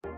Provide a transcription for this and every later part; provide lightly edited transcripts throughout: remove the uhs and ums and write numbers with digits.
Welcome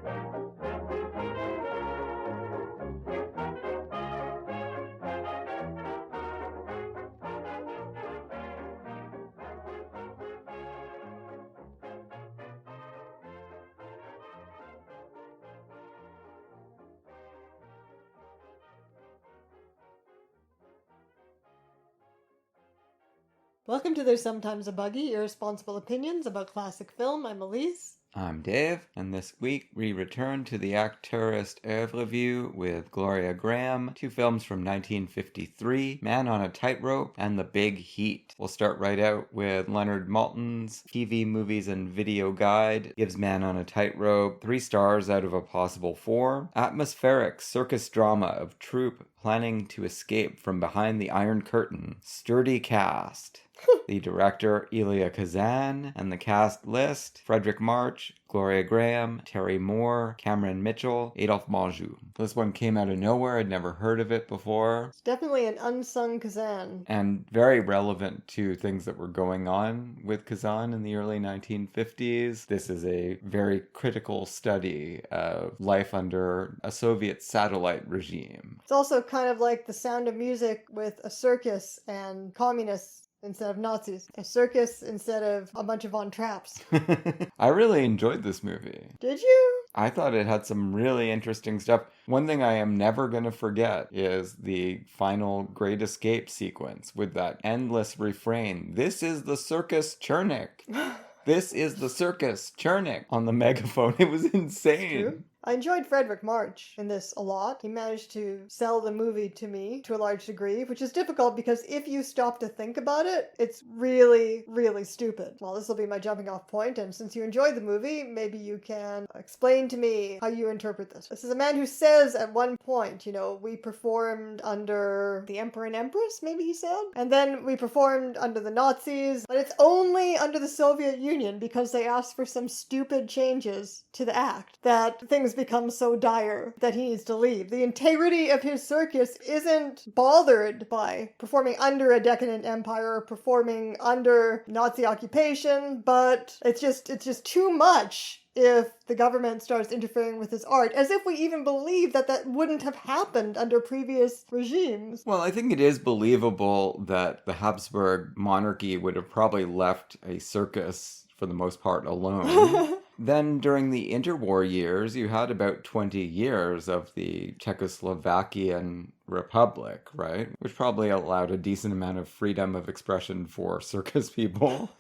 to There's Sometimes a Buggy, Irresponsible Opinions about Classic Film. I'm Elise. I'm Dave, and this week we return to the Acteurist Oeuvre-view with Gloria Grahame, two films from 1953, Man on a Tightrope and The Big Heat. We'll start right out with Leonard Maltin's TV, Movies, and Video Guide. Gives Man on a Tightrope 3 stars out of a possible 4. Atmospheric circus drama of troupe planning to escape from behind the Iron Curtain. Sturdy cast. The director, Elia Kazan, and the cast list, Fredric March, Gloria Grahame, Terry Moore, Cameron Mitchell, Adolphe Menjou. This one came out of nowhere. I'd never heard of it before. It's definitely an unsung Kazan. And very relevant to things that were going on with Kazan in the early 1950s. This is a very critical study of life under a Soviet satellite regime. It's also kind of like The Sound of Music with a circus and communists instead of Nazis. A circus instead of a bunch of on traps. I really enjoyed this movie. Did you? I thought it had some really interesting stuff. One thing I am never going to forget is the final Great Escape sequence with that endless refrain. This is the circus Chernik. This is the circus Chernik on the megaphone. It was insane. True. I enjoyed Fredric March in this a lot. He managed to sell the movie to me to a large degree, which is difficult because if you stop to think about it, it's really, really stupid. Well, this will be my jumping off point, and since you enjoyed the movie, maybe you can explain to me how you interpret this. This is a man who says at one point, we performed under the Emperor and Empress, maybe he said? And then we performed under the Nazis, but it's only under the Soviet Union because they asked for some stupid changes to the act that things become so dire that he needs to leave. The integrity of his circus isn't bothered by performing under a decadent empire or performing under Nazi occupation, but it's just too much if the government starts interfering with his art, as if we even believe that wouldn't have happened under previous regimes. Well, I think it is believable that the Habsburg monarchy would have probably left a circus for the most part alone. Then during the interwar years, you had about 20 years of the Czechoslovakian Republic, right? Which probably allowed a decent amount of freedom of expression for circus people.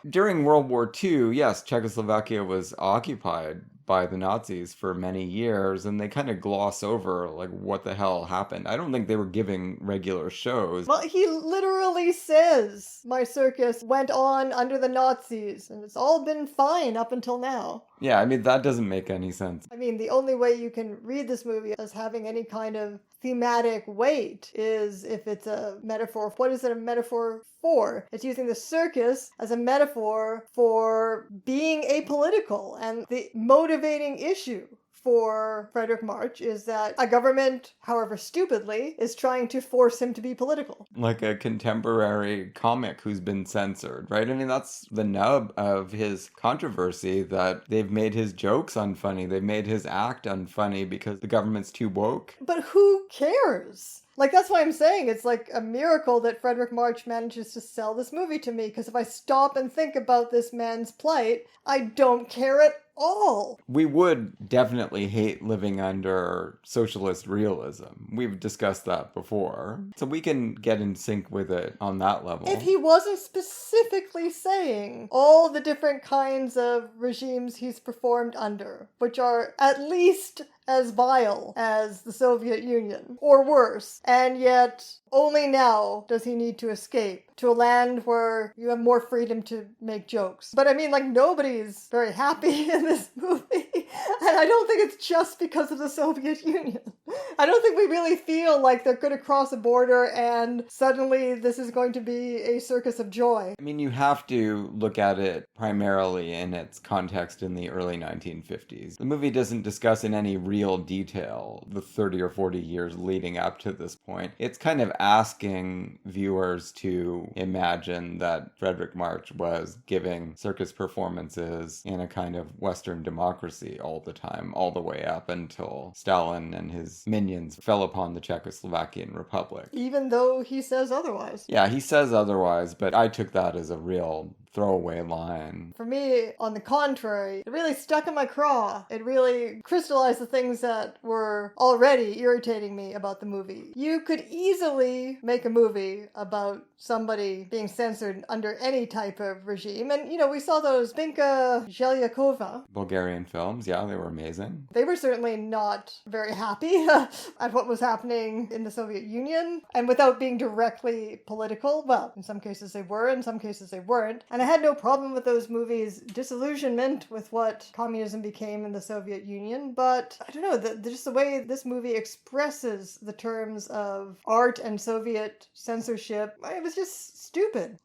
During World War II, yes, Czechoslovakia was occupied by the Nazis for many years, and they kind of gloss over, what the hell happened. I don't think they were giving regular shows. Well, he literally says, my circus went on under the Nazis, and it's all been fine up until now. Yeah, that doesn't make any sense. The only way you can read this movie as having any kind of thematic weight is if it's a metaphor. What is it a metaphor for? It's using the circus as a metaphor for being apolitical, and the motivating issue for Fredric March is that a government, however stupidly, is trying to force him to be political. Like a contemporary comic who's been censored, right? That's the nub of his controversy, that they've made his jokes unfunny. They've made his act unfunny because the government's too woke. But who cares? That's why I'm saying it's like a miracle that Fredric March manages to sell this movie to me, because if I stop and think about this man's plight, I don't care at all. We would definitely hate living under socialist realism. We've discussed that before. So we can get in sync with it on that level. If he wasn't specifically saying all the different kinds of regimes he's performed under, which are at least as vile as the Soviet Union, or worse, and yet only now does he need to escape to a land where you have more freedom to make jokes. But nobody's very happy in this movie, and I don't think it's just because of the Soviet Union. I don't think we really feel like they're going to cross a border and suddenly this is going to be a circus of joy. I mean, you have to look at it primarily in its context in the early 1950s. The movie doesn't discuss in any real detail the 30 or 40 years leading up to this point. It's kind of asking viewers to imagine that Fredric March was giving circus performances in a kind of Western democracy all the time, all the way up until Stalin and his minions fell upon the Czechoslovakian Republic. Even though he says otherwise. Yeah, he says otherwise, but I took that as a real throwaway line. For me, on the contrary, it really stuck in my craw. It really crystallized the things that were already irritating me about the movie. You could easily make a movie about somebody being censored under any type of regime. And, we saw those Binka Zhelyakova. Bulgarian films, yeah, they were amazing. They were certainly not very happy at what was happening in the Soviet Union. And without being directly political, well, in some cases they were, in some cases they weren't. And I had no problem with those movies' disillusionment with what communism became in the Soviet Union, but I don't know, just the way this movie expresses the terms of art and Soviet censorship, it was just stupid.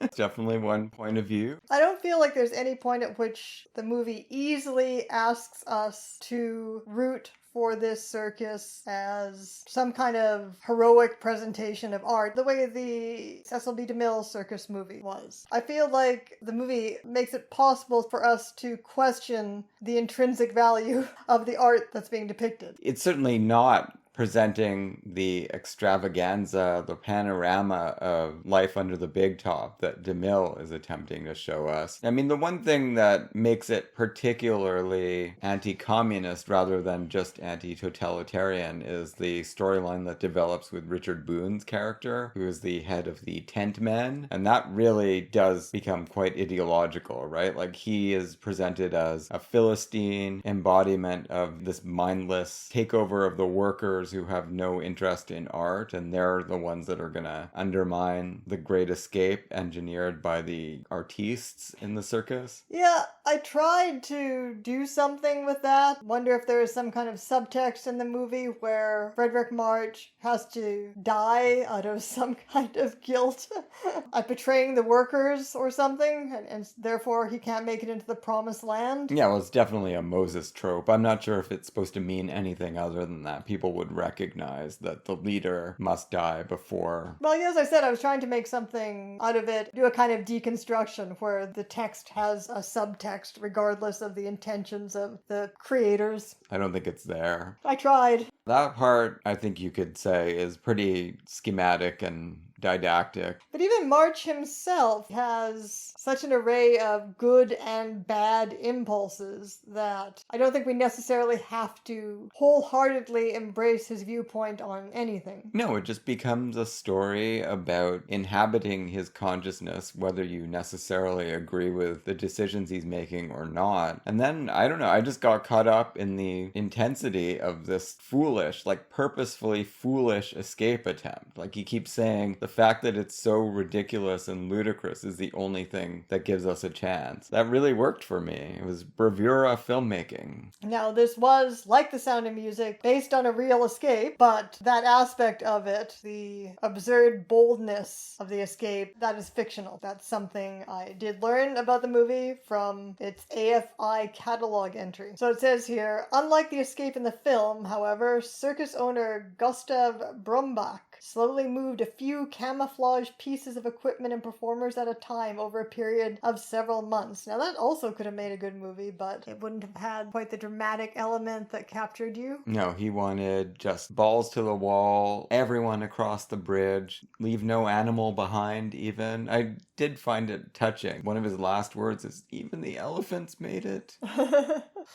It's definitely one point of view. I don't feel like there's any point at which the movie easily asks us to root for this circus as some kind of heroic presentation of art, the way the Cecil B. DeMille circus movie was. I feel like the movie makes it possible for us to question the intrinsic value of the art that's being depicted. It's certainly not presenting the extravaganza, the panorama of life under the big top that DeMille is attempting to show us. I mean, the one thing that makes it particularly anti-communist rather than just anti-totalitarian is the storyline that develops with Richard Boone's character, who is the head of the Tent Men. And that really does become quite ideological, right? Like, he is presented as a Philistine embodiment of this mindless takeover of the workers who have no interest in art, and they're the ones that are gonna undermine the great escape engineered by the artistes in the circus. Yeah, I tried to do something with that. Wonder if there is some kind of subtext in the movie where Fredric March has to die out of some kind of guilt at betraying the workers or something, and therefore he can't make it into the promised land. Yeah, well, it's definitely a Moses trope. I'm not sure if it's supposed to mean anything other than that. People would recognize that the leader must die before. Well, yeah, as I said, I was trying to make something out of it, do a kind of deconstruction where the text has a subtext regardless of the intentions of the creators. I don't think it's there. I tried. That part, I think you could say, is pretty schematic and didactic. But even March himself has such an array of good and bad impulses that I don't think we necessarily have to wholeheartedly embrace his viewpoint on anything. No, it just becomes a story about inhabiting his consciousness, whether you necessarily agree with the decisions he's making or not. And then, I don't know, I just got caught up in the intensity of this foolish, like purposefully foolish escape attempt. Like, he keeps saying, the fact that it's so ridiculous and ludicrous is the only thing that gives us a chance. That really worked for me. It was bravura filmmaking. Now, this was, like The Sound of Music, based on a real escape, but that aspect of it, the absurd boldness of the escape, that is fictional. That's something I did learn about the movie from its AFI catalog entry. So it says here, unlike the escape in the film, however, circus owner Gustav Brombach slowly moved a few camouflage pieces of equipment and performers at a time over a period of several months. Now that also could have made a good movie, but it wouldn't have had quite the dramatic element that captured you. No, he wanted just balls to the wall, everyone across the bridge, leave no animal behind even. I did find it touching. One of his last words is, even the elephants made it.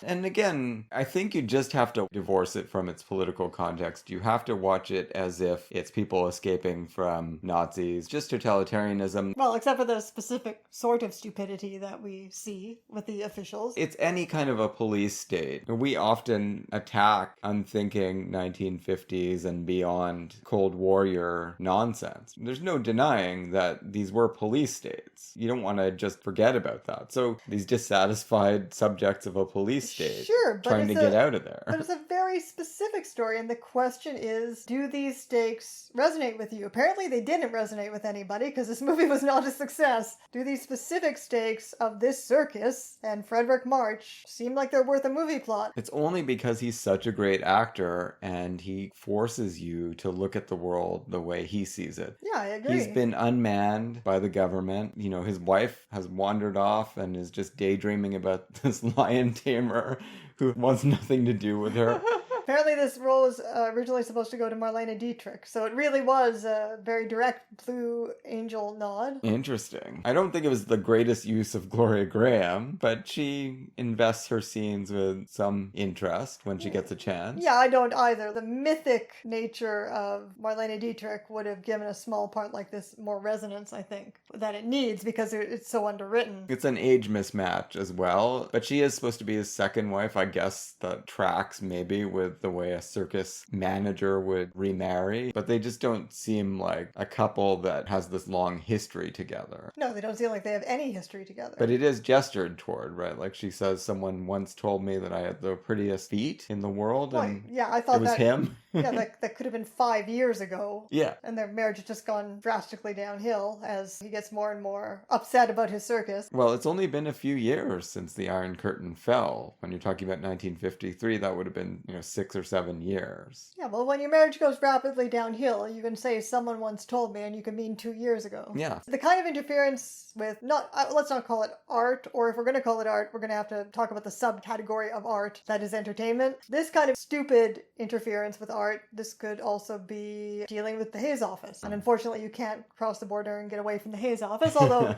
And again, I think you just have to divorce it from its political context. You have to watch it as if it's people escaping from Nazis, just totalitarianism. Well, except for the specific sort of stupidity that we see with the officials. It's any kind of a police state. We often attack unthinking 1950s and beyond Cold Warrior nonsense. There's no denying that these were police states. You don't want to just forget about that. So these dissatisfied subjects of a police police state. Sure, but trying to get out of there. But it's a very specific story, and the question is, do these stakes resonate with you? Apparently they didn't resonate with anybody, because this movie was not a success. Do these specific stakes of this circus and Fredric March seem like they're worth a movie plot? It's only because he's such a great actor, and he forces you to look at the world the way he sees it. Yeah, I agree. He's been unmanned by the government. You know, his wife has wandered off and is just daydreaming about this lion tamer who wants nothing to do with her. Apparently this role was originally supposed to go to Marlene Dietrich, so it really was a very direct Blue Angel nod. Interesting. I don't think it was the greatest use of Gloria Grahame, but she invests her scenes with some interest when she gets a chance. Yeah, I don't either. The mythic nature of Marlene Dietrich would have given a small part like this more resonance, I think, than it needs because it's so underwritten. It's an age mismatch as well, but she is supposed to be his second wife. I guess that tracks maybe with the way a circus manager would remarry, but they just don't seem like a couple that has this long history together. No, they don't seem like they have any history together. But it is gestured toward, right? Like she says, someone once told me that I had the prettiest feet in the world, and yeah, I thought it was him. Yeah, that could have been 5 years ago. Yeah. And their marriage has just gone drastically downhill as he gets more and more upset about his circus. Well, it's only been a few years since the Iron Curtain fell. When you're talking about 1953, that would have been, 6 or 7 years. Yeah, well, when your marriage goes rapidly downhill, you can say someone once told me, and you can mean 2 years ago. Yeah. The kind of interference with, let's not call it art, or if we're going to call it art, we're going to have to talk about the subcategory of art that is entertainment. This kind of stupid interference with art, this could also be dealing with the Hayes office. And unfortunately, you can't cross the border and get away from the Hayes office, although,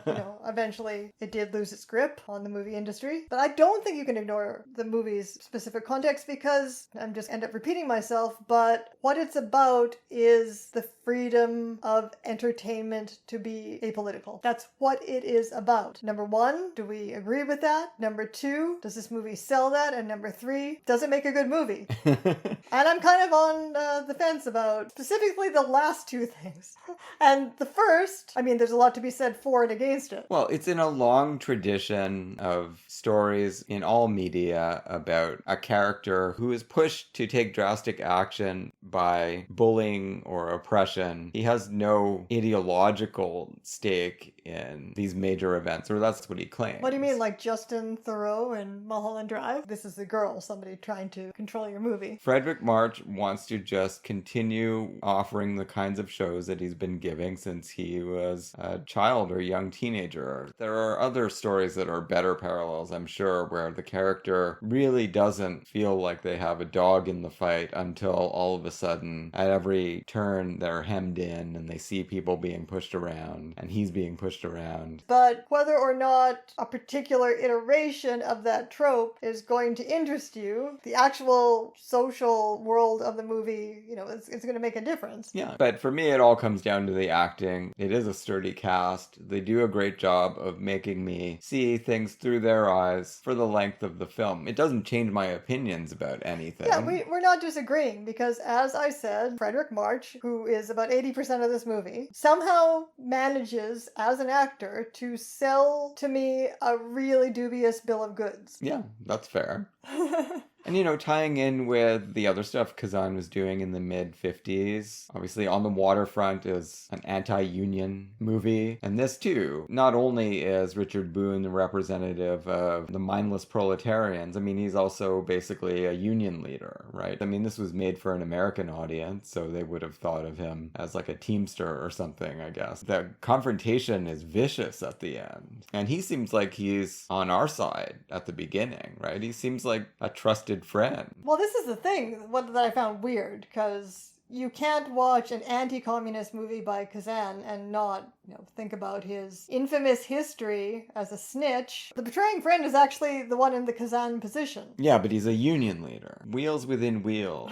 eventually it did lose its grip on the movie industry. But I don't think you can ignore the movie's specific context because I'm just end up repeating myself, but what it's about is the freedom of entertainment to be apolitical. That's what it is about. Number one, do we agree with that? Number two, does this movie sell that? And number three, does it make a good movie? And I'm kind of on the fence about specifically the last two things. And the first, there's a lot to be said for and against it. Well, it's in a long tradition of stories in all media about a character who is pushed to take drastic action by bullying or oppression. He has no ideological stake in these major events, or that's what he claims. What do you mean, like Justin Theroux in Mulholland Drive? This is the girl, somebody trying to control your movie. Fredric March wants to just continue offering the kinds of shows that he's been giving since he was a child or young teenager. There are other stories that are better parallels, I'm sure, where the character really doesn't feel like they have a dog in the fight until all of a sudden, at every turn, they're hemmed in and they see people being pushed around and he's being pushed around. But whether or not a particular iteration of that trope is going to interest you, the actual social world of the movie, it's going to make a difference. Yeah, but for me, it all comes down to the acting. It is a sturdy cast. They do a great job of making me see things through their eyes for the length of the film. It doesn't change my opinions about anything. Yeah, we're not disagreeing because, as I said, Fredric March, who is about 80% of this movie, somehow manages, as an actor, to sell to me a really dubious bill of goods. Yeah, that's fair. And, tying in with the other stuff Kazan was doing in the mid-50s. Obviously, On the Waterfront is an anti-union movie. And this, too, not only is Richard Boone the representative of the mindless proletarians, he's also basically a union leader, right? This was made for an American audience, so they would have thought of him as like a teamster or something, I guess. The confrontation is vicious at the end. And he seems like he's on our side at the beginning, right? He seems like a trusted friend. Well, this is the thing that I found weird, because you can't watch an anti-communist movie by Kazan and not, think about his infamous history as a snitch. The betraying friend is actually the one in the Kazan position. Yeah, but he's a union leader. Wheels within wheels.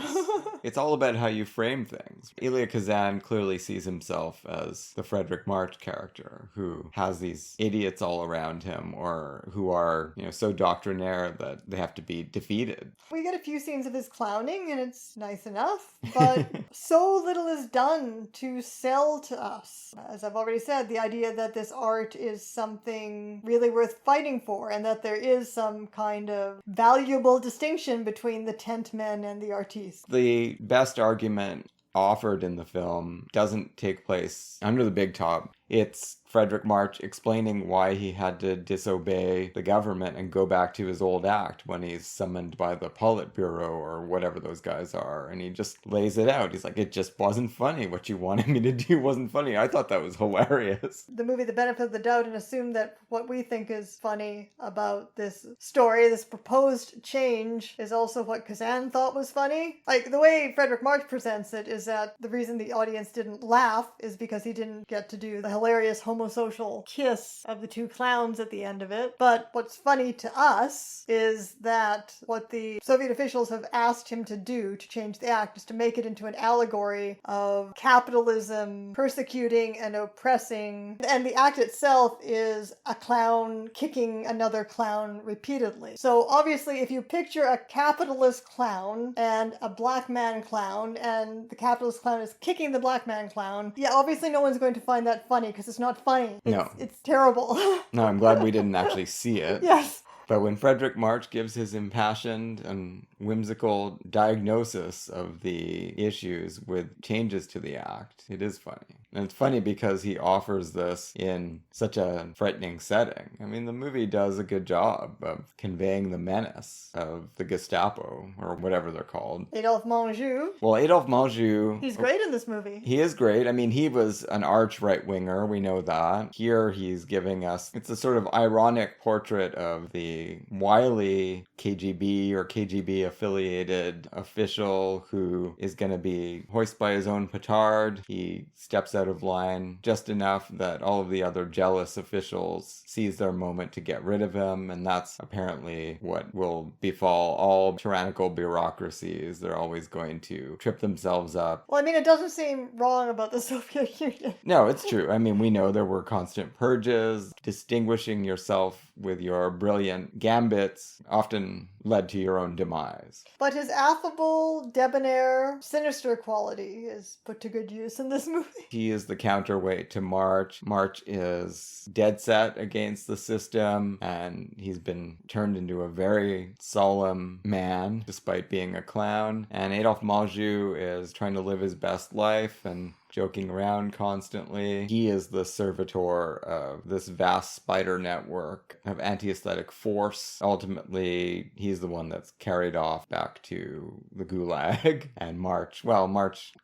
It's all about how you frame things. Elia Kazan clearly sees himself as the Fredric March character, who has these idiots all around him, or who are, so doctrinaire that they have to be defeated. We get a few scenes of his clowning, and it's nice enough, but so little is done to sell to us. As I've already said, the idea that this art is something really worth fighting for, and that there is some kind of valuable distinction between the tent men and the artistes. The best argument offered in the film doesn't take place under the big top. It's Fredric March explaining why he had to disobey the government and go back to his old act when he's summoned by the Politburo or whatever those guys are. And he just lays it out. He's like, it just wasn't funny. What you wanted me to do wasn't funny. I thought that was hilarious. The movie The Benefit of the Doubt, and assume that what we think is funny about this story, this proposed change, is also what Kazan thought was funny. Like, the way Fredric March presents it is that the reason the audience didn't laugh is because he didn't get to do the hilarious homosocial kiss of the two clowns at the end of it. But what's funny to us is that what the Soviet officials have asked him to do to change the act is to make it into an allegory of capitalism persecuting and oppressing. And the act itself is a clown kicking another clown repeatedly. So obviously, if you picture a capitalist clown and a black man clown, and the capitalist clown is kicking the black man clown, yeah, obviously no one's going to find that funny, because it's not funny. It's terrible. No, I'm glad we didn't actually see it. Yes. But when Fredric March gives his impassioned and whimsical diagnosis of the issues with changes to the act, it is funny. And it's funny because he offers this in such a frightening setting. I mean, the movie does a good job of conveying the menace of the Gestapo, or whatever they're called. Adolphe Menjou. Well, Adolphe Menjou... He's great in this movie. He is great. I mean, he was an arch right-winger, we know that. Here he's giving us... It's a sort of ironic portrait of the wily KGB or KGB-affiliated official who is going to be hoisted by his own petard. He steps out of line just enough that all of the other jealous officials seize their moment to get rid of him, and that's apparently what will befall all tyrannical bureaucracies. They're always going to trip themselves up. Well, I mean, it doesn't seem wrong about the Soviet Union. No, it's true. I mean, we know there were constant purges. Distinguishing yourself with your brilliant gambits often led to your own demise. But his affable, debonair, sinister quality is put to good use in this movie. He is the counterweight to March. March is dead set against the system, and he's been turned into a very solemn man, despite being a clown. And Adolphe Menjou is trying to live his best life and joking around constantly. He is the servitor of this vast spider network of anti-aesthetic force. Ultimately, he's the one that's carried off back to the gulag. And March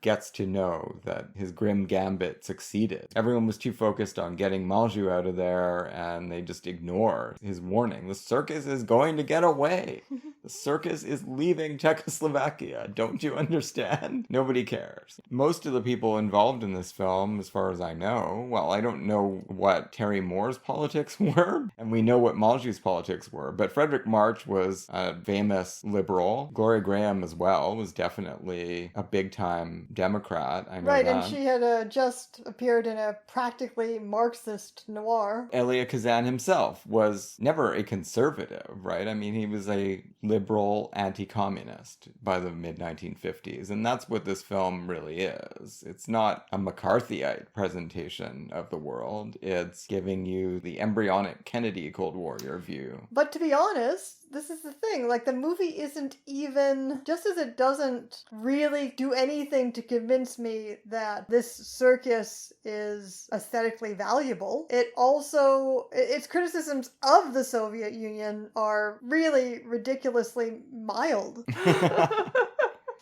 gets to know that his grim gambit succeeded. Everyone was too focused on getting Menjou out of there, and they just ignored his warning. The circus is going to get away. The circus is leaving Czechoslovakia. Don't you understand? Nobody cares. Most of the people involved in this film, as far as I know, well, I don't know what Terry Moore's politics were, and we know what Menjou's politics were, but Fredric March was a famous liberal. Gloria Grahame as well was definitely a big-time Democrat. I know right, that. And she had just appeared in a practically Marxist noir. Elia Kazan himself was never a conservative, right? I mean, he was a liberal anti-communist by the mid-1950s, and that's what this film really is. It's not a McCarthyite presentation of the world. It's giving you the embryonic Kennedy Cold Warrior view. But to be honest, this is the thing, like, the movie isn't even, just as it doesn't really do anything to convince me that this circus is aesthetically valuable, its criticisms of the Soviet Union are really ridiculously mild.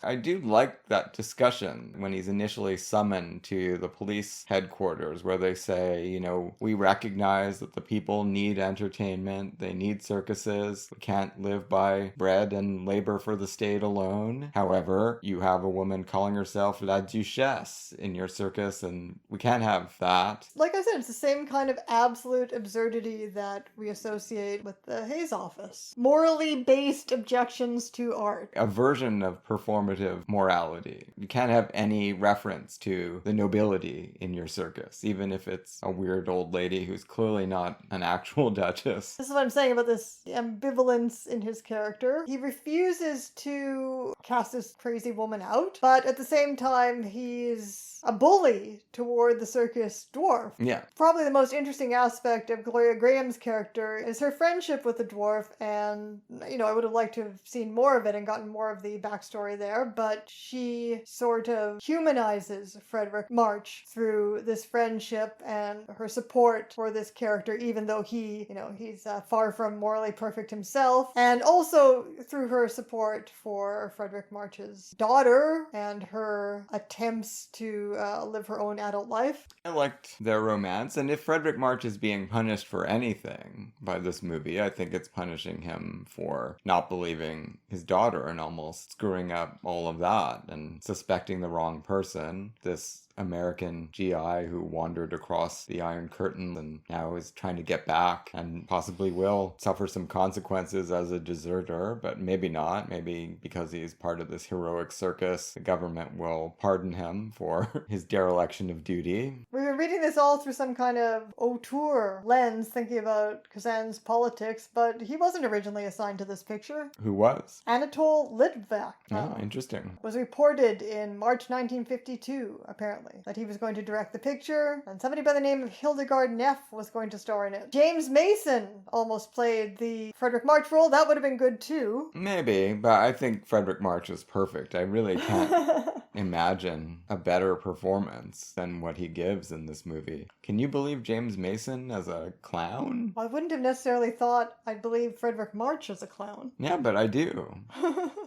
I do like that discussion when he's initially summoned to the police headquarters, where they say, we recognize that the people need entertainment, they need circuses, we can't live by bread and labor for the state alone. However, you have a woman calling herself La Duchesse in your circus, and we can't have that. Like I said, it's the same kind of absolute absurdity that we associate with the Hayes Office. Morally based objections to art. A version of performative normative morality. You can't have any reference to the nobility in your circus, even if it's a weird old lady who's clearly not an actual duchess. This is what I'm saying about this ambivalence in his character. He refuses to cast this crazy woman out, but at the same time, he's a bully toward the circus dwarf. Yeah. Probably the most interesting aspect of Gloria Grahame's character is her friendship with the dwarf, and, I would have liked to have seen more of it and gotten more of the backstory there, but she sort of humanizes Fredric March through this friendship and her support for this character, even though he's far from morally perfect himself, and also through her support for Fredric March's daughter and her attempts to live her own adult life. I liked their romance, and if Fredric March is being punished for anything by this movie, I think it's punishing him for not believing his daughter and almost screwing up all of that and suspecting the wrong person. This American GI who wandered across the Iron Curtain and now is trying to get back and possibly will suffer some consequences as a deserter, but maybe not. Maybe because he's part of this heroic circus, the government will pardon him for his dereliction of duty. We've been reading this all through some kind of auteur lens, thinking about Kazan's politics, but he wasn't originally assigned to this picture. Who was? Anatole Litvak. Oh, interesting. Was reported in March 1952, apparently, that he was going to direct the picture, and somebody by the name of Hildegard Neff was going to star in it. James Mason almost played the Fredric March role. That would have been good too. Maybe, but I think Fredric March is perfect. I really can't imagine a better performance than what he gives in this movie. Can you believe James Mason as a clown? I wouldn't have necessarily thought I'd believe Fredric March as a clown. Yeah, but I do.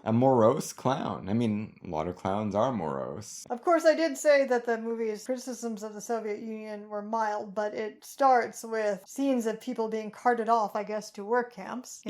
A morose clown. I mean, a lot of clowns are morose. Of course, I did say that the movie's criticisms of the Soviet Union were mild, but it starts with scenes of people being carted off, I guess, to work camps.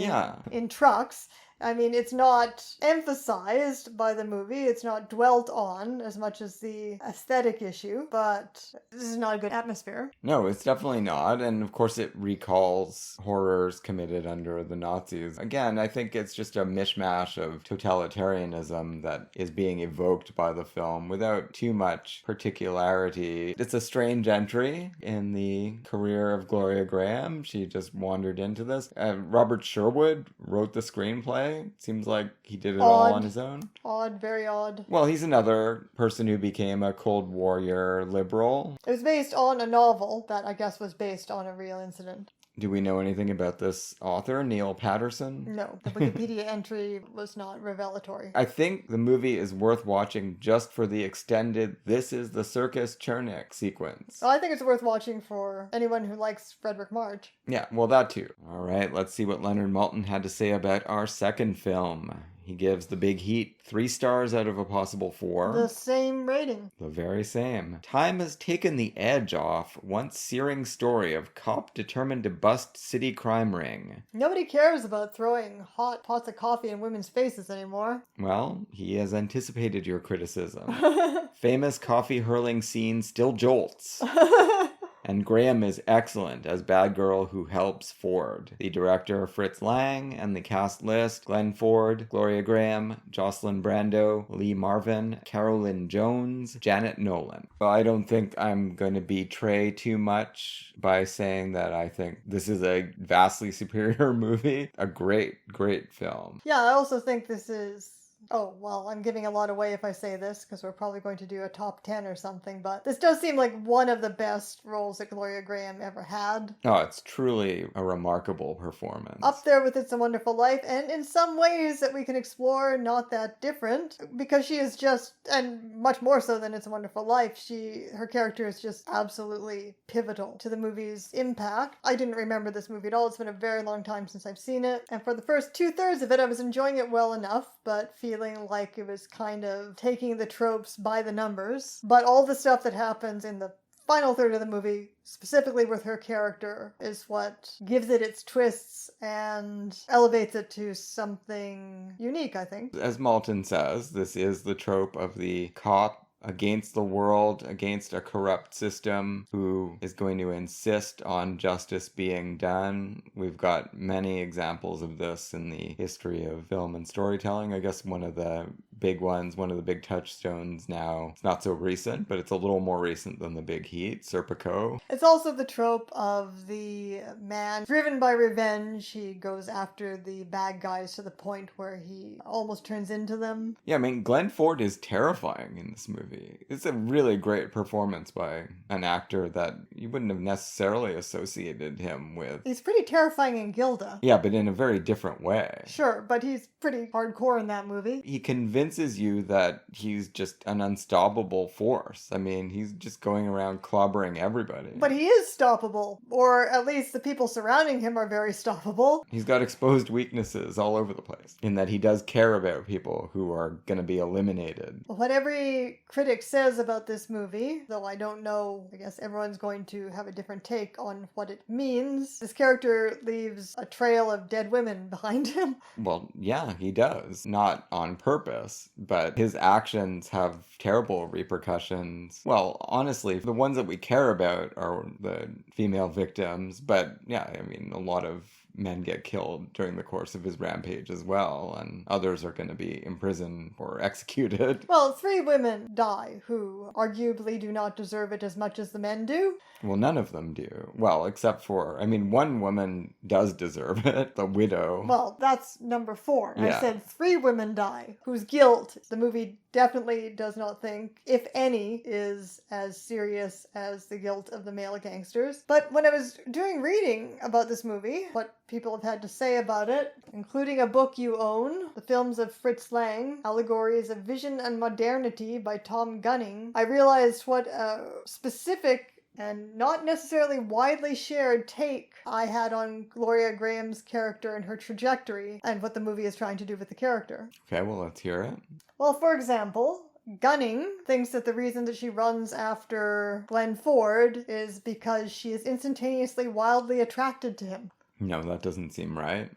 In trucks. I mean, it's not emphasized by the movie. It's not dwelt on as much as the aesthetic issue, but this is not a good atmosphere. No, it's definitely not. And of course, it recalls horrors committed under the Nazis. Again, I think it's just a mishmash of totalitarianism that is being evoked by the film without too much particularity. It's a strange entry in the career of Gloria Grahame. She just wandered into this. Robert Sherwood wrote the screenplay. Seems like he did it all on his own. Odd, very odd. Well, he's another person who became a Cold Warrior liberal. It was based on a novel that I guess was based on a real incident. Do we know anything about this author, Neil Patterson? No, the Wikipedia entry was not revelatory. I think the movie is worth watching just for the extended "This is the Circus Chernik" sequence. Well, I think it's worth watching for anyone who likes Fredric March. Yeah, well, that too. All right, let's see what Leonard Maltin had to say about our second film. He gives The Big Heat 3 stars out of a possible 4. The same rating. The very same. Time has taken the edge off once searing story of cop determined to bust city crime ring. Nobody cares about throwing hot pots of coffee in women's faces anymore. Well, he has anticipated your criticism. Famous coffee hurling scene still jolts. And Graham is excellent as bad girl who helps Ford. The director, Fritz Lang, and the cast list, Glenn Ford, Gloria Grahame, Jocelyn Brando, Lee Marvin, Carolyn Jones, Janet Nolan. Well, I don't think I'm going to betray too much by saying that I think this is a vastly superior movie. A great, great film. Yeah, I also think this is... Oh, well, I'm giving a lot away if I say this, because we're probably going to do a top 10 or something, but this does seem like one of the best roles that Gloria Grahame ever had. Oh, it's truly a remarkable performance. Up there with It's a Wonderful Life, and in some ways that we can explore, not that different, because she is just, and much more so than It's a Wonderful Life, her character is just absolutely pivotal to the movie's impact. I didn't remember this movie at all. It's been a very long time since I've seen it, and for the first 2/3 of it, I was enjoying it well enough, but feeling like it was kind of taking the tropes by the numbers. But all the stuff that happens in the final third of the movie, specifically with her character, is what gives it its twists and elevates it to something unique, I think. As Maltin says, this is the trope of the cop against the world, against a corrupt system, who is going to insist on justice being done. We've got many examples of this in the history of film and storytelling. I guess one of the big ones, one of the big touchstones now. It's not so recent, but it's a little more recent than the Big Heat, Serpico. It's also the trope of the man driven by revenge. He goes after the bad guys to the point where he almost turns into them. Yeah, I mean, Glenn Ford is terrifying in this movie. It's a really great performance by an actor that you wouldn't have necessarily associated him with. He's pretty terrifying in Gilda. Yeah, but in a very different way. Sure, but he's pretty hardcore in that movie. He convinces you that he's just an unstoppable force. I mean, he's just going around clobbering everybody. But he is stoppable, or at least the people surrounding him are very stoppable. He's got exposed weaknesses all over the place, in that he does care about people who are going to be eliminated. What every critic says about this movie, though I don't know, I guess everyone's going to have a different take on what it means, this character leaves a trail of dead women behind him. Well, yeah, he does. Not on purpose, but his actions have terrible repercussions. Well, honestly, the ones that we care about are the female victims, but yeah, I mean, a lot of men get killed during the course of his rampage as well, and others are going to be imprisoned or executed. Well, 3 women die who arguably do not deserve it as much as the men do. Well, none of them do. Well, except for, I mean, one woman does deserve it, the widow. Well, that's number 4. Yeah. I said 3 women die whose guilt the movie definitely does not think, if any, is as serious as the guilt of the male gangsters. But when I was doing reading about this movie, what people have had to say about it, including a book you own, the films of Fritz Lang, Allegories of Vision and Modernity by Tom Gunning, I realized what a specific and not necessarily widely shared take I had on Gloria Grahame's character and her trajectory and what the movie is trying to do with the character. Okay, well, let's hear it. Well, for example, Gunning thinks that the reason that she runs after Glenn Ford is because she is instantaneously wildly attracted to him. No, that doesn't seem right.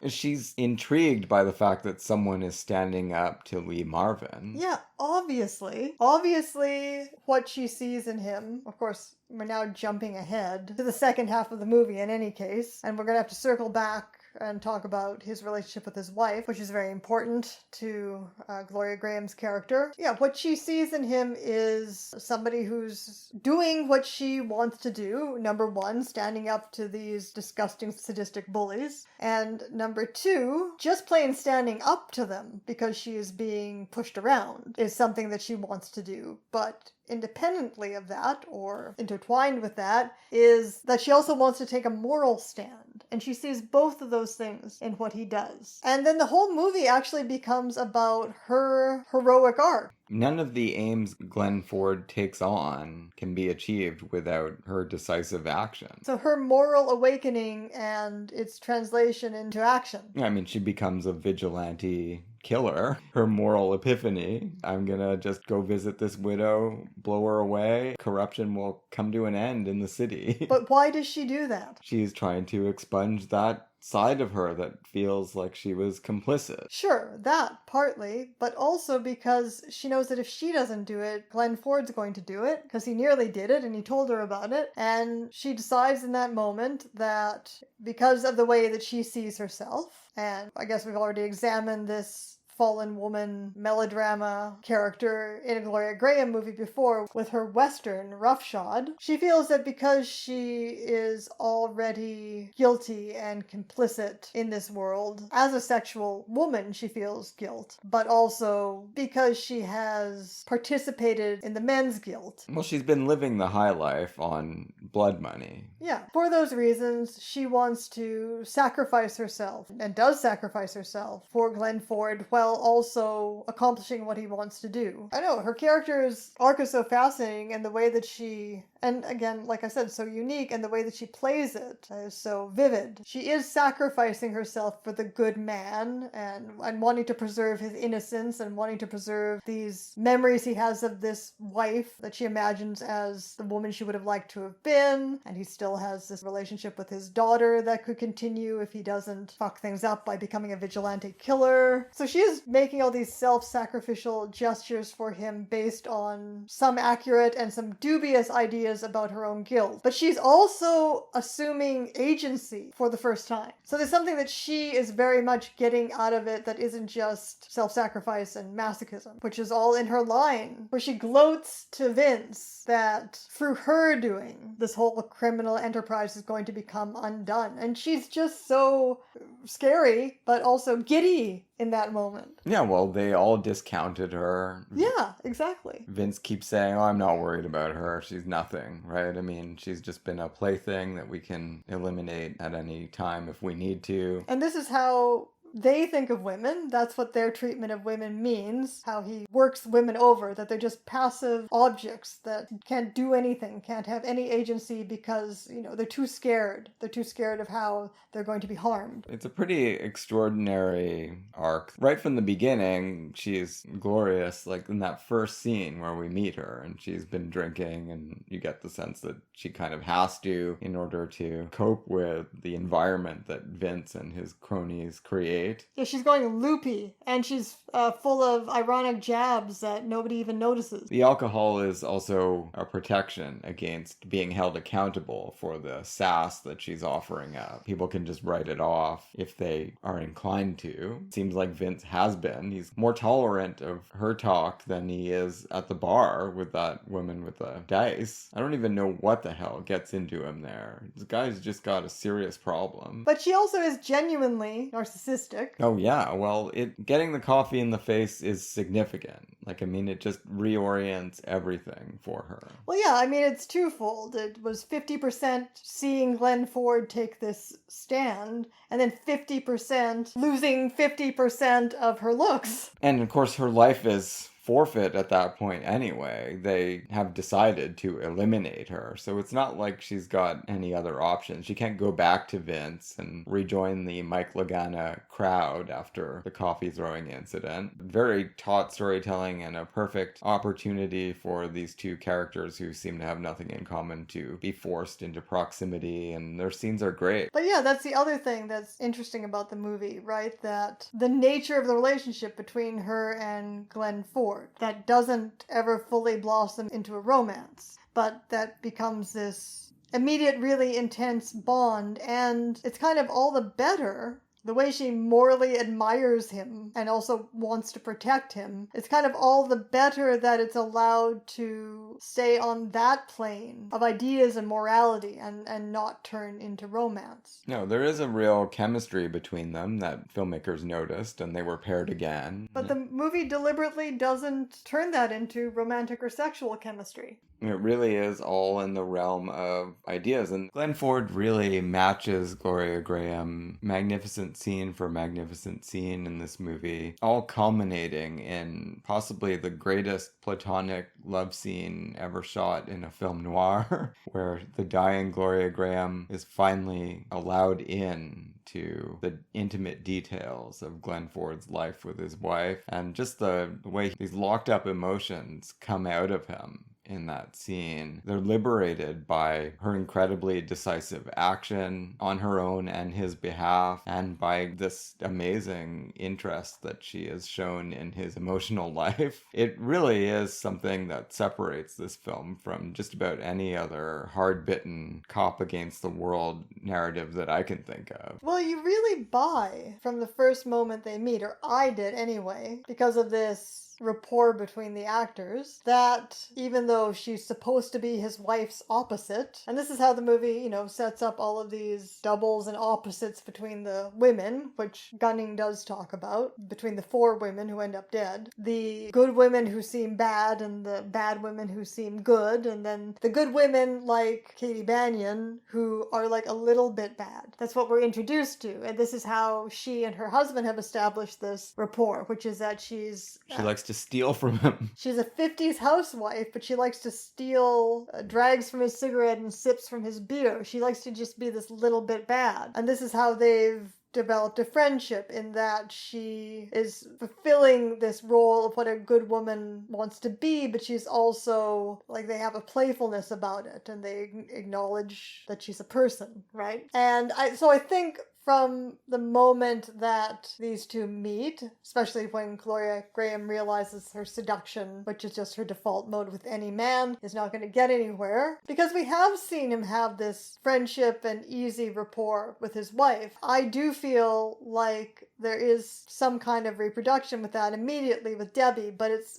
She's intrigued by the fact that someone is standing up to Lee Marvin. Yeah, obviously. Obviously, what she sees in him, of course, we're now jumping ahead to the second half of the movie in any case, and we're going to have to circle back and talk about his relationship with his wife, which is very important to Gloria Grahame's character. Yeah, what she sees in him is somebody who's doing what she wants to do. Number 1, standing up to these disgusting, sadistic bullies. And number 2, just plain standing up to them because she is being pushed around is something that she wants to do. But independently of that, or intertwined with that, is that she also wants to take a moral stand. And she sees both of those things in what he does. And then the whole movie actually becomes about her heroic arc. None of the aims Glenn Ford takes on can be achieved without her decisive action. So her moral awakening and its translation into action. I mean, she becomes a vigilante killer. Her moral epiphany: I'm gonna just go visit this widow, blow her away, corruption will come to an end in the city. But why does she do that? She's trying to expunge that side of her that feels like she was complicit. Sure, that partly, but also because she knows that if she doesn't do it, Glenn Ford's going to do it, because he nearly did it and he told her about it, and she decides in that moment that because of the way that she sees herself, and I guess we've already examined this fallen woman melodrama character in a Gloria Grahame movie before with her western roughshod. She feels that because she is already guilty and complicit in this world, as a sexual woman she feels guilt, but also because she has participated in the men's guilt. Well, she's been living the high life on blood money. Yeah, for those reasons, she wants to sacrifice herself, and does sacrifice herself, for Glenn Ford, while also accomplishing what he wants to do. I know, her character's arc is so fascinating, and the way that she, and again, like I said, so unique, and the way that she plays it is so vivid. She is sacrificing herself for the good man, and wanting to preserve his innocence, and wanting to preserve these memories he has of this wife that she imagines as the woman she would have liked to have been, and he still has this relationship with his daughter that could continue if he doesn't fuck things up by becoming a vigilante killer. So she is making all these self-sacrificial gestures for him based on some accurate and some dubious ideas ideas about her own guilt. But she's also assuming agency for the first time. So there's something that she is very much getting out of it that isn't just self-sacrifice and masochism, which is all in her line, where she gloats to Vince that through her doing, this whole criminal enterprise is going to become undone. And she's just so scary, but also giddy in that moment. Yeah, well, they all discounted her. Yeah, exactly. Vince keeps saying, oh, I'm not worried about her. She's nothing, right? I mean, she's just been a plaything that we can eliminate at any time if we need to. And this is how they think of women. That's what their treatment of women means. How he works women over, that they're just passive objects that can't do anything, can't have any agency because, you know, they're too scared. They're too scared of how they're going to be harmed. It's a pretty extraordinary arc. Right from the beginning, she's glorious, like in that first scene where we meet her and she's been drinking, and you get the sense that she kind of has to in order to cope with the environment that Vince and his cronies create. Yeah, she's going loopy, and she's full of ironic jabs that nobody even notices. The alcohol is also a protection against being held accountable for the sass that she's offering up. People can just write it off if they are inclined to. It seems like Vince has been. He's more tolerant of her talk than he is at the bar with that woman with the dice. I don't even know what the hell gets into him there. This guy's just got a serious problem. But she also is genuinely narcissistic. Oh yeah, well, getting the coffee in the face is significant. Like, I mean, it just reorients everything for her. Well, yeah, I mean, it's twofold. It was 50% seeing Glenn Ford take this stand, and then 50% losing 50% of her looks. And of course, her life is forfeit at that point anyway. They have decided to eliminate her. So it's not like she's got any other options. She can't go back to Vince and rejoin the Mike Lagana crowd after the coffee throwing incident. Very taut storytelling and a perfect opportunity for these two characters who seem to have nothing in common to be forced into proximity, and their scenes are great. But yeah, that's the other thing that's interesting about the movie, right? That the nature of the relationship between her and Glenn Ford, that doesn't ever fully blossom into a romance, but that becomes this immediate, really intense bond, and it's kind of all the better. The way she morally admires him and also wants to protect him, it's kind of all the better that it's allowed to stay on that plane of ideas and morality and not turn into romance. No, there is a real chemistry between them that filmmakers noticed, and they were paired again. But the movie deliberately doesn't turn that into romantic or sexual chemistry. It really is all in the realm of ideas. And Glenn Ford really matches Gloria Grahame magnificent scene for magnificent scene in this movie, all culminating in possibly the greatest platonic love scene ever shot in a film noir, where the dying Gloria Grahame is finally allowed in to the intimate details of Glenn Ford's life with his wife, and just the way these locked up emotions come out of him in that scene. They're liberated by her incredibly decisive action on her own and his behalf, and by this amazing interest that she has shown in his emotional life. It really is something that separates this film from just about any other hard-bitten cop against the world narrative that I can think of. Well, you really buy from the first moment they meet, or I did anyway, because of this rapport between the actors, that even though she's supposed to be his wife's opposite, and this is how the movie, you know, sets up all of these doubles and opposites between the women, which Gunning does talk about, between the four women who end up dead, the good women who seem bad and the bad women who seem good, and then the good women like Katie Banyan who are like a little bit bad. That's what we're introduced to, and this is how she and her husband have established this rapport, which is that she likes to steal from him. She's a 50s housewife, but she likes to steal, drags from his cigarette and sips from his beer. She likes to just be this little bit bad. And this is how they've developed a friendship, in that she is fulfilling this role of what a good woman wants to be, but she's also, like, they have a playfulness about it, and they acknowledge that she's a person, right? And so I think from the moment that these two meet, especially when Gloria Grahame realizes her seduction, which is just her default mode with any man, is not going to get anywhere. Because we have seen him have this friendship and easy rapport with his wife. I do feel like there is some kind of reproduction with that immediately with Debbie, but it's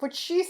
what she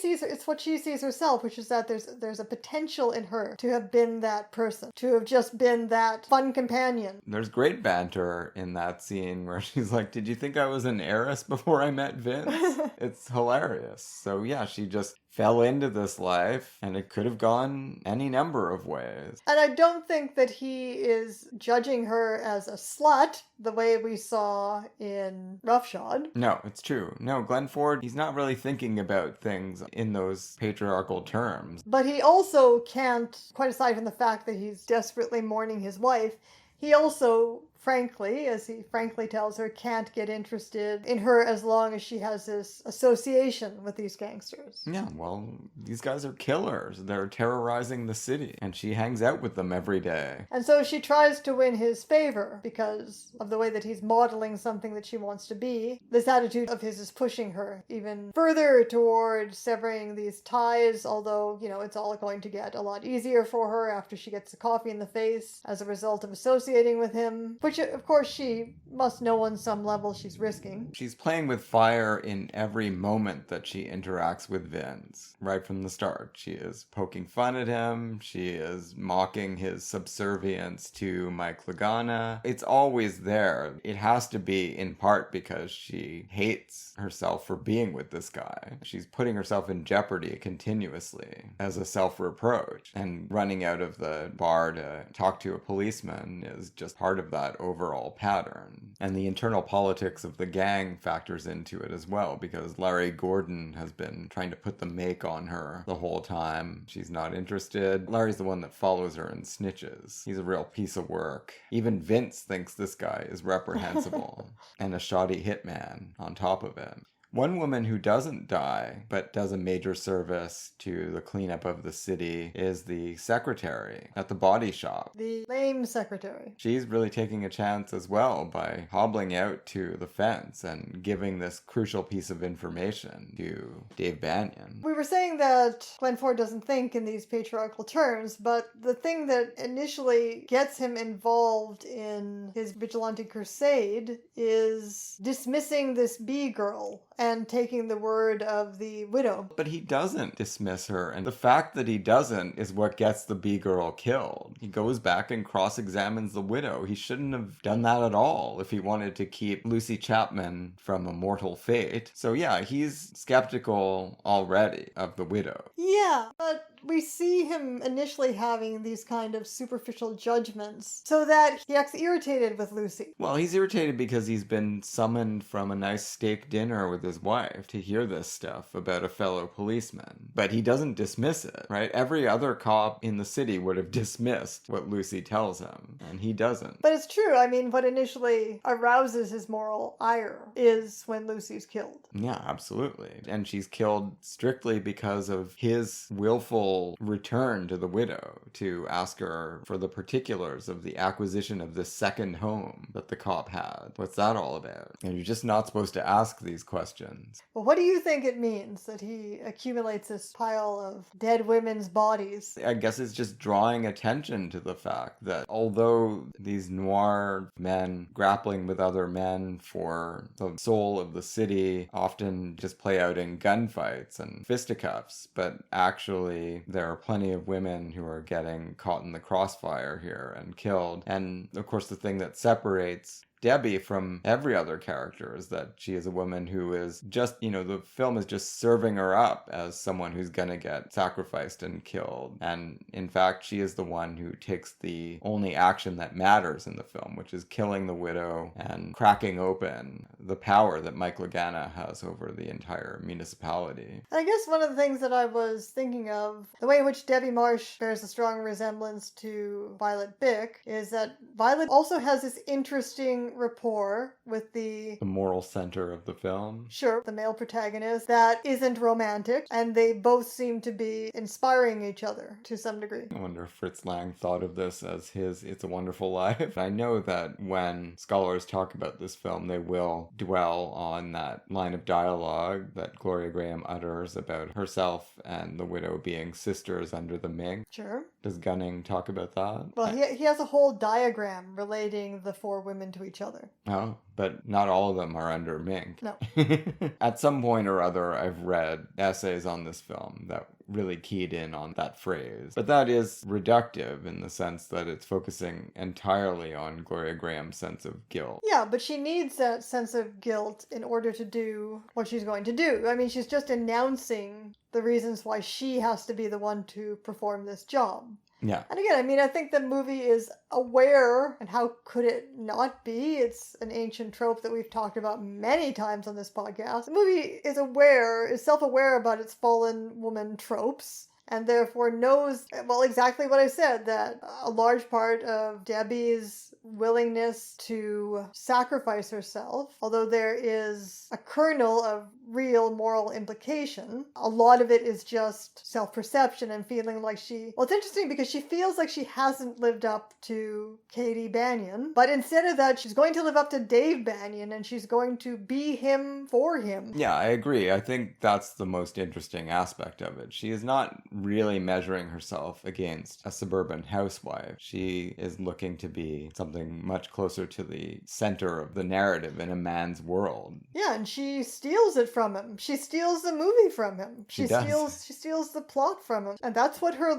sees herself, which is that there's a potential in her to have been that person, to have just been that fun companion. There's great banter in that scene where she's like, "Did you think I was an heiress before I met Vince?" It's hilarious. So yeah, she just fell into this life, and it could have gone any number of ways. And I don't think that he is judging her as a slut, the way we saw in Roughshod. No, it's true. No, Glenn Ford, he's not really thinking about things in those patriarchal terms. But he also can't, quite aside from the fact that he's desperately mourning his wife, he also, frankly, as he frankly tells her, can't get interested in her as long as she has this association with these gangsters. Yeah, well, these guys are killers. They're terrorizing the city, and she hangs out with them every day. And so she tries to win his favor because of the way that he's modeling something that she wants to be. This attitude of his is pushing her even further toward severing these ties, although, it's all going to get a lot easier for her after she gets the coffee in the face as a result of associating with him, which of course she must know on some level she's risking. She's playing with fire in every moment that she interacts with Vince. Right from the start, she is poking fun at him, she is mocking his subservience to Mike Lagana. It's always there. It has to be in part because she hates herself for being with this guy. She's putting herself in jeopardy continuously as a self-reproach, and running out of the bar to talk to a policeman is just part of that overall pattern. And the internal politics of the gang factors into it as well, because Larry Gordon has been trying to put the make on her the whole time. She's not interested. Larry's the one that follows her and snitches. He's a real piece of work. Even Vince thinks this guy is reprehensible and a shoddy hitman on top of it. One woman who doesn't die, but does a major service to the cleanup of the city, is the secretary at the body shop. The lame secretary. She's really taking a chance as well by hobbling out to the fence and giving this crucial piece of information to Dave Banyan. We were saying that Glenn Ford doesn't think in these patriarchal terms, but the thing that initially gets him involved in his vigilante crusade is dismissing this bee girl and taking the word of the widow. But he doesn't dismiss her, and the fact that he doesn't is what gets the bee girl killed. He goes back and cross-examines the widow. He shouldn't have done that at all if he wanted to keep Lucy Chapman from a mortal fate. So yeah, he's skeptical already of the widow. Yeah, but we see him initially having these kind of superficial judgments so that he acts irritated with Lucy. Well, he's irritated because he's been summoned from a nice steak dinner with his wife to hear this stuff about a fellow policeman. But he doesn't dismiss it, right? Every other cop in the city would have dismissed what Lucy tells him, and he doesn't. But it's true. I mean, what initially arouses his moral ire is when Lucy's killed. Yeah, absolutely. And she's killed strictly because of his willful return to the widow to ask her for the particulars of the acquisition of this second home that the cop had. What's that all about? And you're just not supposed to ask these questions. Well, what do you think it means that he accumulates this pile of dead women's bodies? I guess it's just drawing attention to the fact that although these noir men grappling with other men for the soul of the city often just play out in gunfights and fisticuffs, but actually there are plenty of women who are getting caught in the crossfire here and killed. And of course the thing that separates Debbie from every other character is that she is a woman who is just, the film is just serving her up as someone who's gonna get sacrificed and killed. And in fact, she is the one who takes the only action that matters in the film, which is killing the widow and cracking open the power that Mike Lagana has over the entire municipality. I guess one of the things that I was thinking of, the way in which Debbie Marsh bears a strong resemblance to Violet Bick, is that Violet also has this interesting certain rapport with the moral center of the film. Sure, the male protagonist that isn't romantic, and they both seem to be inspiring each other to some degree. I wonder if Fritz Lang thought of this as his It's a Wonderful Life. I know that when scholars talk about this film, they will dwell on that line of dialogue that Gloria Grahame utters about herself and the widow being sisters under the Ming. Sure. Does Gunning talk about that? Well, he has a whole diagram relating the four women to each other. Oh, but not all of them are under Ming. No. At some point or other, I've read essays on this film that really keyed in on that phrase. But that is reductive in the sense that it's focusing entirely on Gloria Grahame's sense of guilt. Yeah, but she needs that sense of guilt in order to do what she's going to do. I mean, she's just announcing the reasons why she has to be the one to perform this job. Yeah. And again, I mean, I think the movie is aware, and how could it not be? It's an ancient trope that we've talked about many times on this podcast. The movie is self-aware about its fallen woman tropes, and therefore knows, well, exactly what I said, that a large part of Debbie's willingness to sacrifice herself, although there is a kernel of real moral implication, a lot of it is just self-perception and feeling like well, it's interesting because she feels like she hasn't lived up to Katie Banyan, but instead of that, she's going to live up to Dave Banyan, and she's going to be him for him. Yeah, I agree. I think that's the most interesting aspect of it. She is not really measuring herself against a suburban housewife. She is looking to be something much closer to the center of the narrative in a man's world. Yeah, and she steals it from him. She steals the movie from him. She steals the plot from him. And that's what her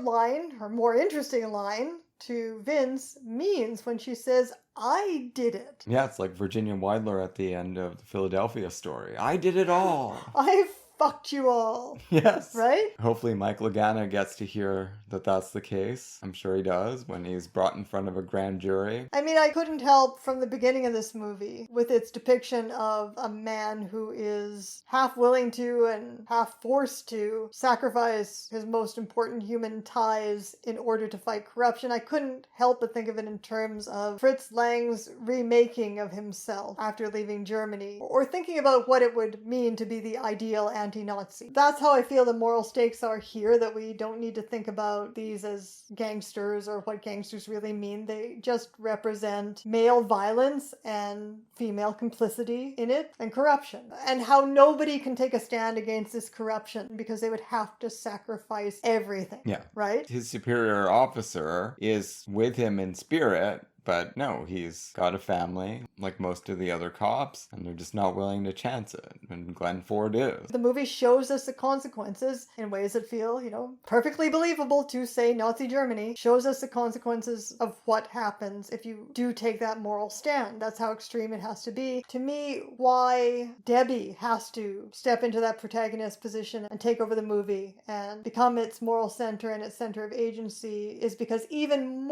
more interesting line to Vince means when she says, "I did it." Yeah, it's like Virginia Weidler at the end of the Philadelphia Story. I did it all. I fucked you all. Yes. Right? Hopefully Mike Lagana gets to hear that that's the case. I'm sure he does when he's brought in front of a grand jury. I mean, I couldn't help from the beginning of this movie with its depiction of a man who is half willing to and half forced to sacrifice his most important human ties in order to fight corruption. I couldn't help but think of it in terms of Fritz Lang's remaking of himself after leaving Germany, or thinking about what it would mean to be the ideal anti-Nazi. That's how I feel the moral stakes are here, that we don't need to think about these as gangsters or what gangsters really mean. They just represent male violence and female complicity in it, and corruption, and how nobody can take a stand against this corruption because they would have to sacrifice everything. Yeah. Right? His superior officer is with him in spirit, but no, he's got a family, like most of the other cops, and they're just not willing to chance it. And Glenn Ford is. The movie shows us the consequences in ways that feel, perfectly believable to, say, Nazi Germany. Shows us the consequences of what happens if you do take that moral stand. That's how extreme it has to be. To me, why Debbie has to step into that protagonist position and take over the movie and become its moral center and its center of agency is because even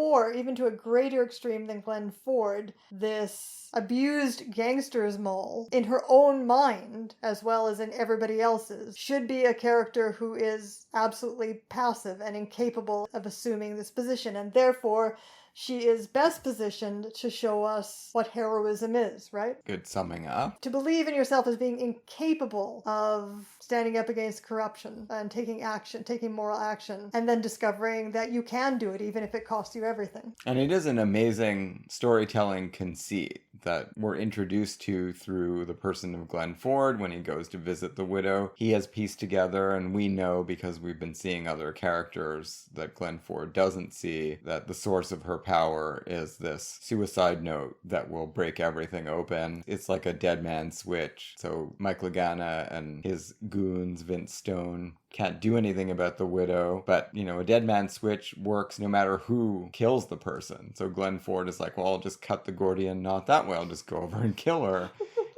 to a greater extreme than Glenn Ford, this abused gangster's mole, in her own mind, as well as in everybody else's, should be a character who is absolutely passive and incapable of assuming this position, and therefore she is best positioned to show us what heroism is, right? Good summing up. To believe in yourself as being incapable of standing up against corruption and taking moral action, and then discovering that you can do it even if it costs you everything. And it is an amazing storytelling conceit that we're introduced to through the person of Glenn Ford when he goes to visit the widow. He has pieced together, and we know because we've been seeing other characters that Glenn Ford doesn't see, that the source of her power is this suicide note that will break everything open. It's like a dead man switch. So Mike Lagana and his goons, Vince Stone, can't do anything about the widow, but a dead man switch works no matter who kills the person. So Glenn Ford is like, well, I'll just cut the Gordian knot that way. I'll just go over and kill her.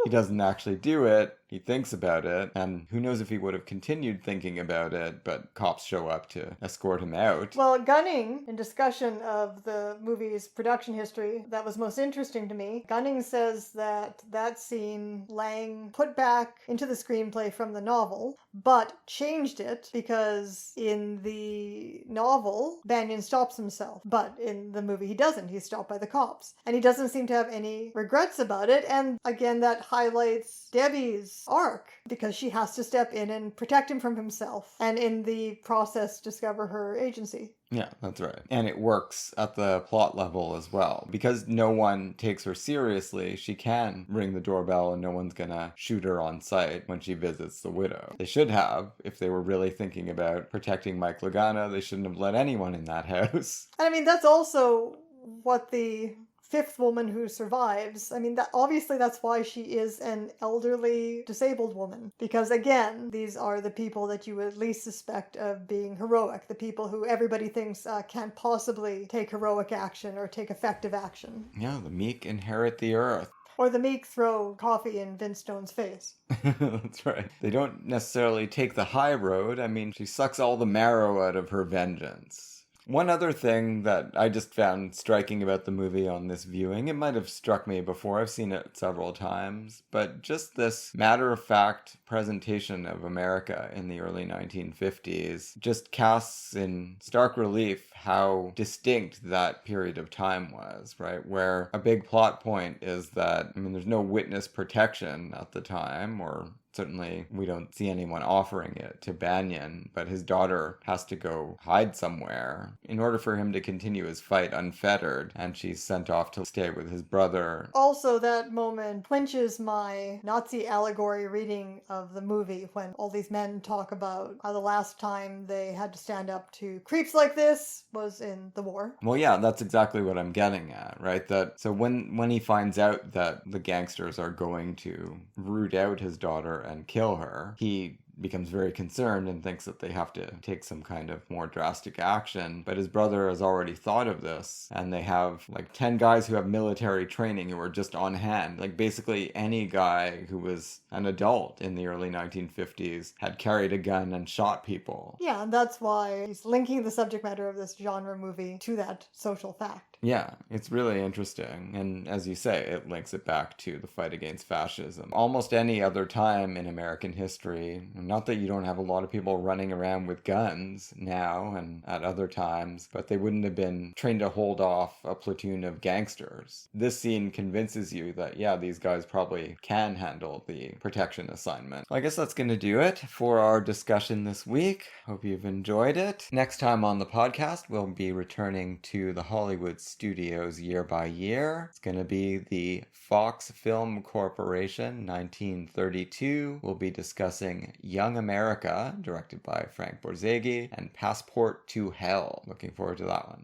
He doesn't actually do it. He thinks about it, and who knows if he would have continued thinking about it, but cops show up to escort him out. Well, Gunning, in discussion of the movie's production history that was most interesting to me, Gunning says that scene Lang put back into the screenplay from the novel, but changed it because in the novel, Banyan stops himself, but in the movie he doesn't. He's stopped by the cops. And he doesn't seem to have any regrets about it, and again, that highlights Debbie's arc, because she has to step in and protect him from himself, and in the process discover her agency. Yeah, that's right. And it works at the plot level as well. Because no one takes her seriously, she can ring the doorbell and no one's gonna shoot her on sight when she visits the widow. They should have. If they were really thinking about protecting Mike Lagana, they shouldn't have let anyone in that house. And I mean, that's also what the fifth woman who survives, I mean, obviously that's why she is an elderly disabled woman, because again, these are the people that you would least suspect of being heroic, the people who everybody thinks can't possibly take heroic action or take effective action. Yeah, the meek inherit the earth. Or the meek throw coffee in Vince Stone's face. That's right. They don't necessarily take the high road. I mean, she sucks all the marrow out of her vengeance. One other thing that I just found striking about the movie on this viewing, it might have struck me before, I've seen it several times, but just this matter-of-fact presentation of America in the early 1950s just casts in stark relief how distinct that period of time was, right? Where a big plot point is that, I mean, there's no witness protection at the time, or certainly we don't see anyone offering it to Banyan, but his daughter has to go hide somewhere in order for him to continue his fight unfettered, and she's sent off to stay with his brother. Also, that moment clinches my Nazi allegory reading of the movie when all these men talk about how the last time they had to stand up to creeps like this was in the war. Well, yeah, that's exactly what I'm getting at, right? That so when he finds out that the gangsters are going to root out his daughter and kill her, he becomes very concerned and thinks that they have to take some kind of more drastic action. But his brother has already thought of this, and they have like 10 guys who have military training who are just on hand. Like basically any guy who was an adult in the early 1950s had carried a gun and shot people. Yeah, and that's why he's linking the subject matter of this genre movie to that social fact. Yeah, it's really interesting. And as you say, it links it back to the fight against fascism. Almost any other time in American history, not that you don't have a lot of people running around with guns now and at other times, but they wouldn't have been trained to hold off a platoon of gangsters. This scene convinces you that, yeah, these guys probably can handle the protection assignment. Well, I guess that's going to do it for our discussion this week. Hope you've enjoyed it. Next time on the podcast, we'll be returning to the Hollywood Studios Year by Year. It's going to be the Fox Film Corporation, 1932. We'll be discussing Young America, directed by Frank Borzage, and Passport to Hell. Looking forward to that one.